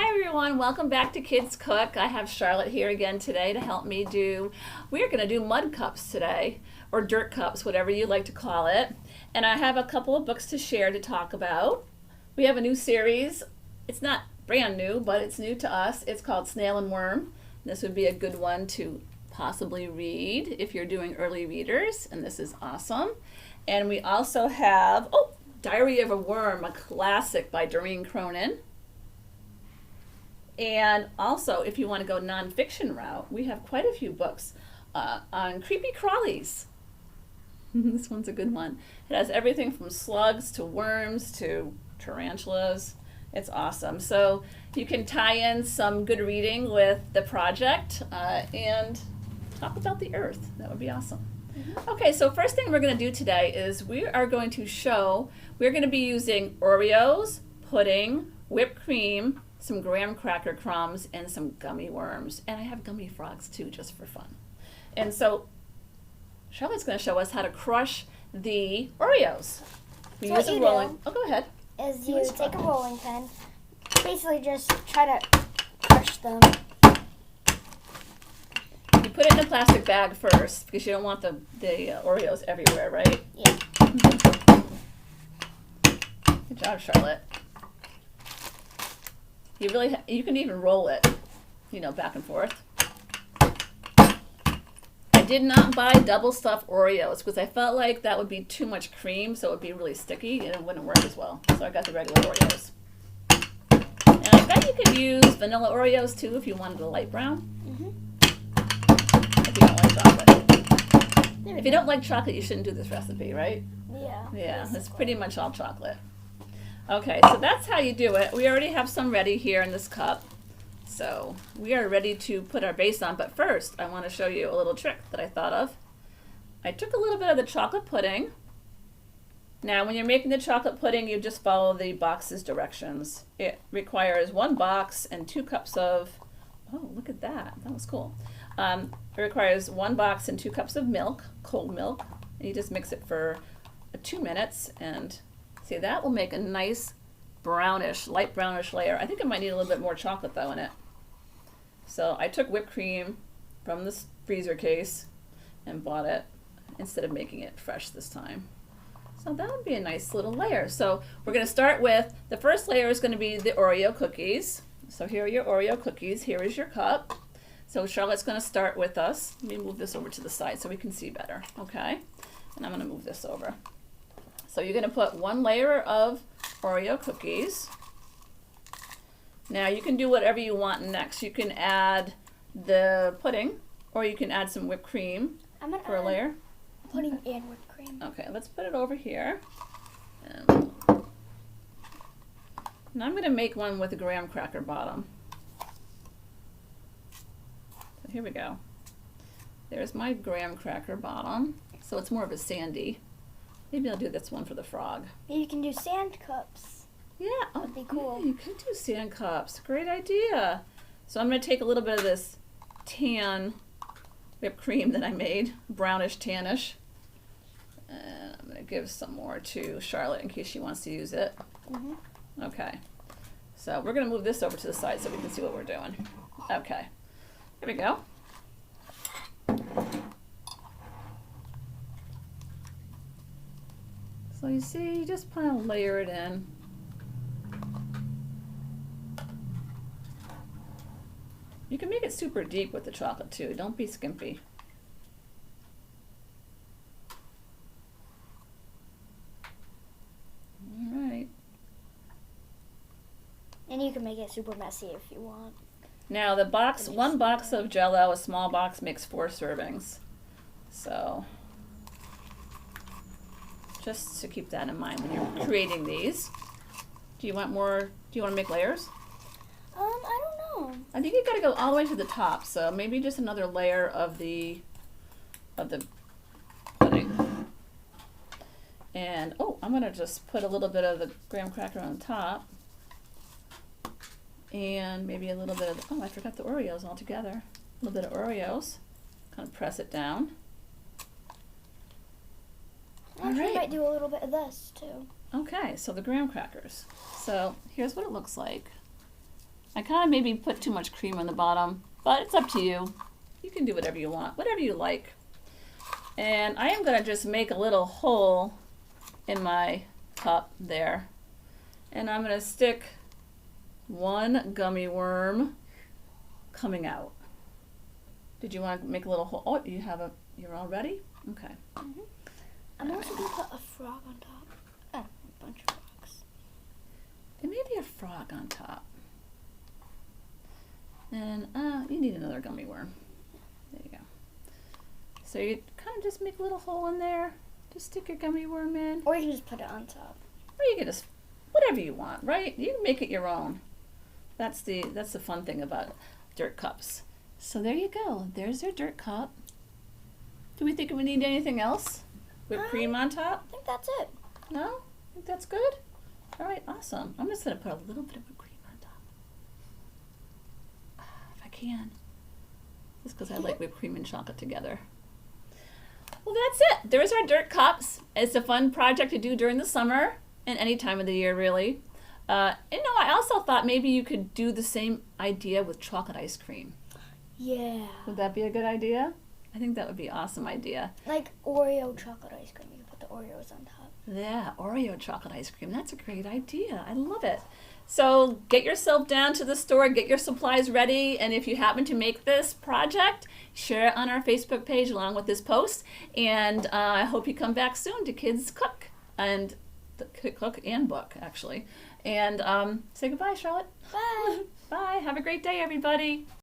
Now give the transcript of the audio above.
Hi everyone, welcome back to Kids Cook. I have Charlotte here again today to help me we're going to do mud cups today, or dirt cups, whatever you like to call it. And I have a couple of books to share to talk about. We have a new series. It's not brand new, but it's new to us. It's called Snail and Worm. This would be a good one to possibly read if you're doing early readers, and this is awesome. And we also have, Diary of a Worm, a classic by Doreen Cronin. And also, if you want to go nonfiction route, we have quite a few books on creepy crawlies. This one's a good one. It has everything from slugs to worms to tarantulas. It's awesome. So you can tie in some good reading with the project and talk about the earth. That would be awesome. Okay, so first thing we're going to do today is we're going to be using Oreos, pudding, whipped cream, some graham cracker crumbs, and some gummy worms. And I have gummy frogs too, just for fun. And so Charlotte's going to show us how to crush the Oreos. We So use what a you rolling. do Oh, go ahead. is you take a rolling pin, basically just try to crush them. You put it in a plastic bag first because you don't want the Oreos everywhere, right? Yeah. Good job, Charlotte. You can even roll it, back and forth. I did not buy double stuffed Oreos because I felt like that would be too much cream, so it would be really sticky and it wouldn't work as well. So I got the regular Oreos. And I bet you could use vanilla Oreos too if you wanted a light brown. If you don't like chocolate. If you don't like chocolate, you shouldn't do this recipe, right? Yeah. Yeah, it's pretty much all chocolate. Okay, so that's how you do it. We already have some ready here in this cup. So we are ready to put our base on, but first I want to show you a little trick that I thought of. I took a little bit of the chocolate pudding. Now when you're making the chocolate pudding, you just follow the box's directions. It requires 1 box and 2 cups of, oh, look at that. That was cool. It requires 1 box and 2 cups of milk, cold milk. And you just mix it for 2 minutes, and see, that will make a nice brownish, light brownish layer. I think it might need a little bit more chocolate though in it. So I took whipped cream from this freezer case and bought it instead of making it fresh this time. So that would be a nice little layer. So we're going to start with, the first layer is going to be the Oreo cookies. So here are your Oreo cookies. Here is your cup. So Charlotte's going to start with us. Let me move this over to the side so we can see better. Okay. And I'm going to move this over. So you're going to put 1 layer of Oreo cookies. Now you can do whatever you want next. You can add the pudding, or you can add some whipped cream for a layer. Pudding and whipped cream. Okay, let's put it over here. And now I'm going to make one with a graham cracker bottom. So here we go. There's my graham cracker bottom. So it's more of a sandy. Maybe I'll do this one for the frog. Maybe you can do sand cups. Yeah, That'd be cool. Yeah, you can do sand cups. Great idea. So I'm going to take a little bit of this tan whipped cream that I made, brownish tannish. And I'm going to give some more to Charlotte in case she wants to use it. Okay. So we're going to move this over to the side so we can see what we're doing. Okay. Here we go. So you see, you just kind of layer it in. You can make it super deep with the chocolate too. Don't be skimpy. All right. And you can make it super messy if you want. Now the box, 1 box of Jell-O, a small box makes 4 servings. So just to keep that in mind when you're creating these. Do you want more? Do you want to make layers? I don't know. I think you got to go all the way to the top. So maybe just another layer of the pudding. And I'm gonna just put a little bit of the graham cracker on top, and maybe a little bit of I forgot the Oreos altogether. A little bit of Oreos. Kind of press it down. Actually, I might do a little bit of this too. Okay, so the graham crackers. So here's what it looks like. I kind of maybe put too much cream on the bottom, but it's up to you. You can do whatever you want, whatever you like. And I am going to just make a little hole in my cup there. And I'm going to stick one gummy worm coming out. Did you want to make a little hole? Oh, you're all ready? Okay. Mm-hmm. I'm also going to put a frog on top. Oh, a bunch of frogs. There may be a frog on top. And you need another gummy worm. There you go. So you kind of just make a little hole in there. Just stick your gummy worm in. Or you can just put it on top. Or you can just, whatever you want, right? You can make it your own. That's the fun thing about dirt cups. So there you go. There's your dirt cup. Do we think we need anything else? Whipped cream on top? I think that's it. No? I think that's good? All right, awesome. I'm just going to put a little bit of whipped cream on top. If I can. Just because I like whipped cream and chocolate together. Well, that's it. There's our dirt cups. It's a fun project to do during the summer and any time of the year, really. I also thought maybe you could do the same idea with chocolate ice cream. Yeah. Would that be a good idea? I think that would be an awesome idea. Like Oreo chocolate ice cream. You put the Oreos on top. Yeah, Oreo chocolate ice cream. That's a great idea. I love it. So get yourself down to the store, get your supplies ready, and if you happen to make this project, share it on our Facebook page along with this post. And I hope you come back soon to Kids Cook and Cook and Book, actually. And say goodbye, Charlotte. Bye. Bye. Have a great day, everybody.